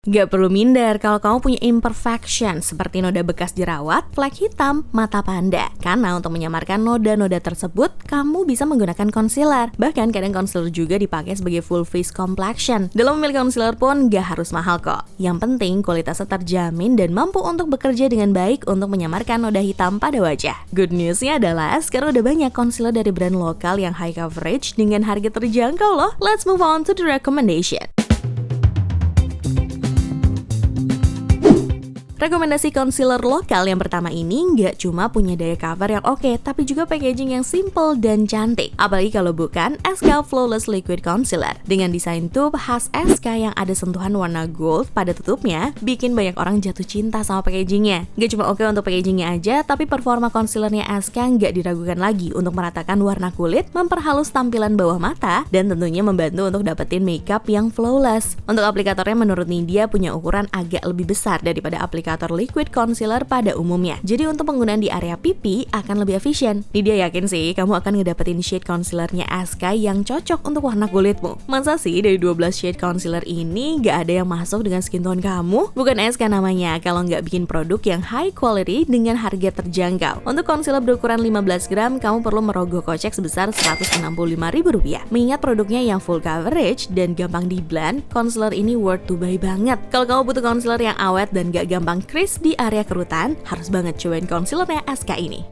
Gak perlu minder kalau kamu punya imperfection seperti noda bekas jerawat, flek hitam, mata panda. Karena untuk menyamarkan noda-noda tersebut, kamu bisa menggunakan concealer. Bahkan kadang concealer juga dipakai sebagai full face complexion. Dalam memilih concealer pun gak harus mahal kok. Yang penting kualitasnya terjamin dan mampu untuk bekerja dengan baik untuk menyamarkan noda hitam pada wajah. Good newsnya adalah sekarang udah banyak concealer dari brand lokal yang high coverage dengan harga terjangkau loh. Let's move on to the recommendation. Rekomendasi concealer lokal yang pertama ini nggak cuma punya daya cover yang oke, tapi juga packaging yang simple dan cantik. Apalagi kalau bukan SK Flawless Liquid Concealer. Dengan desain tube khas SK yang ada sentuhan warna gold pada tutupnya, bikin banyak orang jatuh cinta sama packagingnya. Nggak cuma oke untuk packagingnya aja, tapi performa concealernya SK nggak diragukan lagi untuk meratakan warna kulit, memperhalus tampilan bawah mata, dan tentunya membantu untuk dapetin makeup yang flawless. Untuk aplikatornya menurut Nidia punya ukuran agak lebih besar daripada aplikator liquid concealer pada umumnya. Jadi untuk penggunaan di area pipi akan lebih efisien. Nidia yakin sih kamu akan ngedapetin shade concealernya SK yang cocok untuk warna kulitmu. Masa sih dari 12 shade concealer ini gak ada yang masuk dengan skin tone kamu? Bukan SK namanya kalau nggak bikin produk yang high quality dengan harga terjangkau. Untuk concealer berukuran 15 gram, kamu perlu merogoh kocek sebesar Rp165.000. Mengingat produknya yang full coverage dan gampang di blend, concealer ini worth to buy banget. Kalau kamu butuh concealer yang awet dan gak gampang crease di area kerutan, harus banget cobain concealernya SK ini.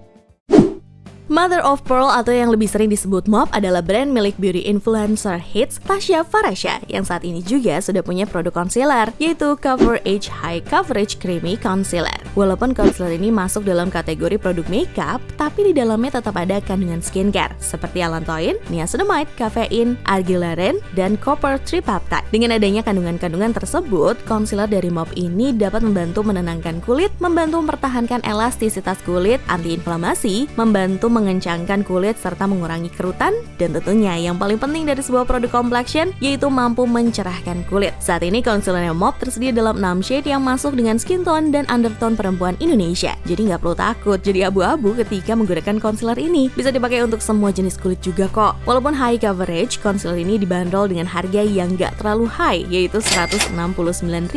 Mother of Pearl atau yang lebih sering disebut MOP adalah brand milik beauty influencer hits Tasya Farasha yang saat ini juga sudah punya produk concealer, yaitu Cover Age High Coverage Creamy Concealer. Walaupun concealer ini masuk dalam kategori produk makeup, tapi di dalamnya tetap ada kandungan skincare seperti allantoin, niacinamide, kafein, argilarin, dan copper tripeptide. Dengan adanya kandungan-kandungan tersebut, concealer dari MOP ini dapat membantu menenangkan kulit, membantu mempertahankan elastisitas kulit, antiinflamasi, membantu mengencangkan kulit serta mengurangi kerutan, dan tentunya yang paling penting dari sebuah produk complexion yaitu mampu mencerahkan kulit. Saat ini concealernya MOP tersedia dalam 6 shade yang masuk dengan skin tone dan undertone perempuan Indonesia. Jadi nggak perlu takut jadi abu-abu ketika menggunakan concealer ini. Bisa dipakai untuk semua jenis kulit juga kok. Walaupun high coverage, concealer ini dibanderol dengan harga yang nggak terlalu high, yaitu Rp169.000.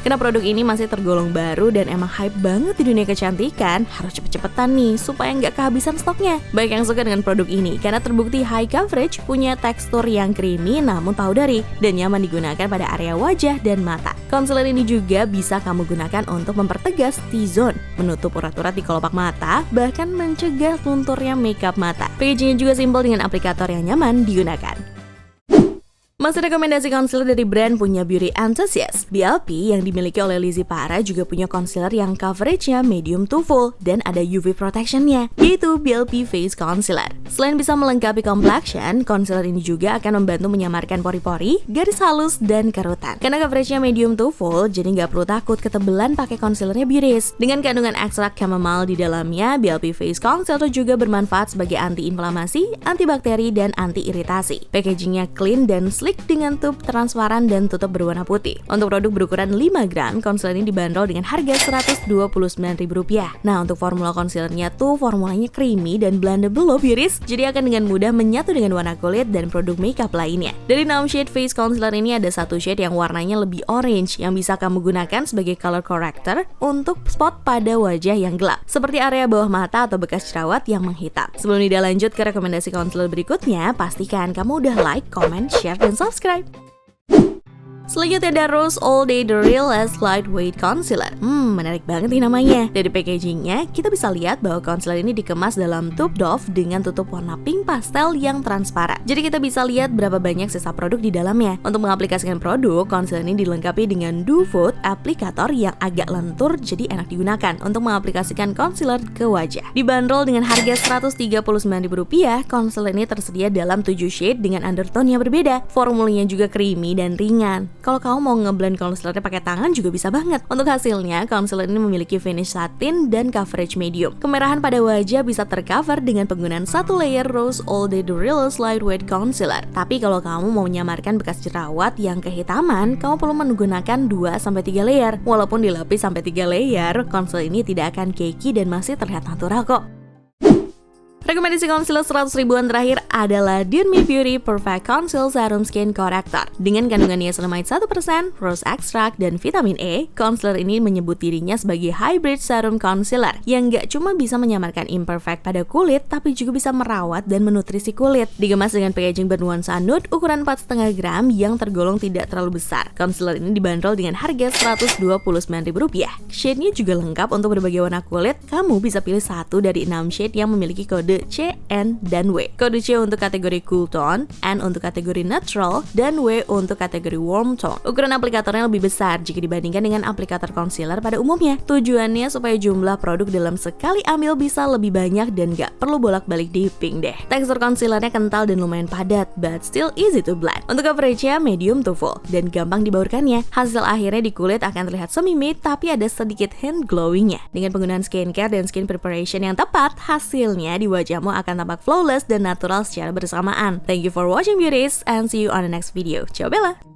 Karena produk ini masih tergolong baru dan emang hype banget di dunia kecantikan, harus cepet-cepetan nih supaya nggak kehabisan stoknya. Baik yang suka dengan produk ini karena terbukti high coverage, punya tekstur yang creamy namun powdery, dan nyaman digunakan pada area wajah dan mata. Concealer ini juga bisa kamu gunakan untuk mempertegas T-zone, menutup urat-urat di kelopak mata, bahkan mencegah lunturnya makeup mata. Packagingnya juga simpel dengan aplikator yang nyaman digunakan. Masih rekomendasi concealer dari brand punya beauty enthusiast. BLP yang dimiliki oleh Lizzy Para juga punya concealer yang coveragenya medium to full dan ada UV protectionnya, yaitu BLP Face Concealer. Selain bisa melengkapi complexion, concealer ini juga akan membantu menyamarkan pori-pori, garis halus, dan kerutan. Karena coveragenya medium to full, jadi nggak perlu takut ketebelan pakai concealernya Beauties. Dengan kandungan ekstrak chamomile di dalamnya, BLP Face Concealer juga bermanfaat sebagai anti-inflamasi, antibakteri, dan anti-iritasi. Packagingnya clean dan sleek dengan tube transparan dan tutup berwarna putih. Untuk produk berukuran 5 gram, concealer ini dibanderol dengan harga Rp129.000. Nah, untuk formula concealernya tuh formulanya creamy dan blendable loh Beauties, jadi akan dengan mudah menyatu dengan warna kulit dan produk makeup lainnya. Dari 6 shade face concealer ini ada satu shade yang warnanya lebih orange yang bisa kamu gunakan sebagai color corrector untuk spot pada wajah yang gelap, seperti area bawah mata atau bekas jerawat yang menghitam. Sebelum Nida lanjut ke rekomendasi concealer berikutnya, pastikan kamu udah like, comment, share, dan subscribe. Selanjutnya ada Rose All Day The Realest Lightweight Concealer. Menarik banget nih namanya. Dari packagingnya, kita bisa lihat bahwa concealer ini dikemas dalam tube doff dengan tutup warna pink pastel yang transparan. Jadi kita bisa lihat berapa banyak sisa produk di dalamnya. Untuk mengaplikasikan produk, concealer ini dilengkapi dengan Doe Foot aplikator yang agak lentur, jadi enak digunakan untuk mengaplikasikan concealer ke wajah. Dibanderol dengan harga Rp139.000, concealer ini tersedia dalam 7 shade dengan undertone yang berbeda. Formulanya juga creamy dan ringan. Kalau kamu mau ngeblend concealernya pakai tangan juga bisa banget. Untuk hasilnya, concealer ini memiliki finish satin dan coverage medium. Kemerahan pada wajah bisa tercover dengan penggunaan satu layer Rose All Day The Realest Lightweight Concealer. Tapi kalau kamu mau menyamarkan bekas jerawat yang kehitaman, kamu perlu menggunakan 2-3 layer. Walaupun dilapis sampai 3 layer, concealer ini tidak akan cakey dan masih terlihat natural kok. Rekomendasi concealer 100 ribuan terakhir adalah Dyname Beauty Perfect Conceal Serum Skin Corrector. Dengan kandungan niacinamide 1%, rose extract, dan vitamin E, concealer ini menyebut dirinya sebagai hybrid serum concealer yang gak cuma bisa menyamarkan imperfect pada kulit, tapi juga bisa merawat dan menutrisi kulit. Dikemas dengan packaging bernuansa nude ukuran 4,5 gram yang tergolong tidak terlalu besar. Concealer ini dibanderol dengan harga Rp129.000. Shade-nya juga lengkap untuk berbagai warna kulit. Kamu bisa pilih satu dari 6 shade yang memiliki kode C, N, dan W. Kode C untuk kategori cool tone, N untuk kategori neutral, dan W untuk kategori warm tone. Ukuran aplikatornya lebih besar jika dibandingkan dengan aplikator concealer pada umumnya. Tujuannya supaya jumlah produk dalam sekali ambil bisa lebih banyak dan gak perlu bolak-balik dipping deh. Tekstur concealernya kental dan lumayan padat, but still easy to blend. Untuk coveragenya medium to full, dan gampang dibaurkannya. Hasil akhirnya di kulit akan terlihat semi-matte, tapi ada sedikit hint glowingnya. Dengan penggunaan skincare dan skin preparation yang tepat, hasilnya di wajahmu akan tampak flawless dan natural secara bersamaan. Thank you for watching beauties and see you on the next video. Ciao Bella!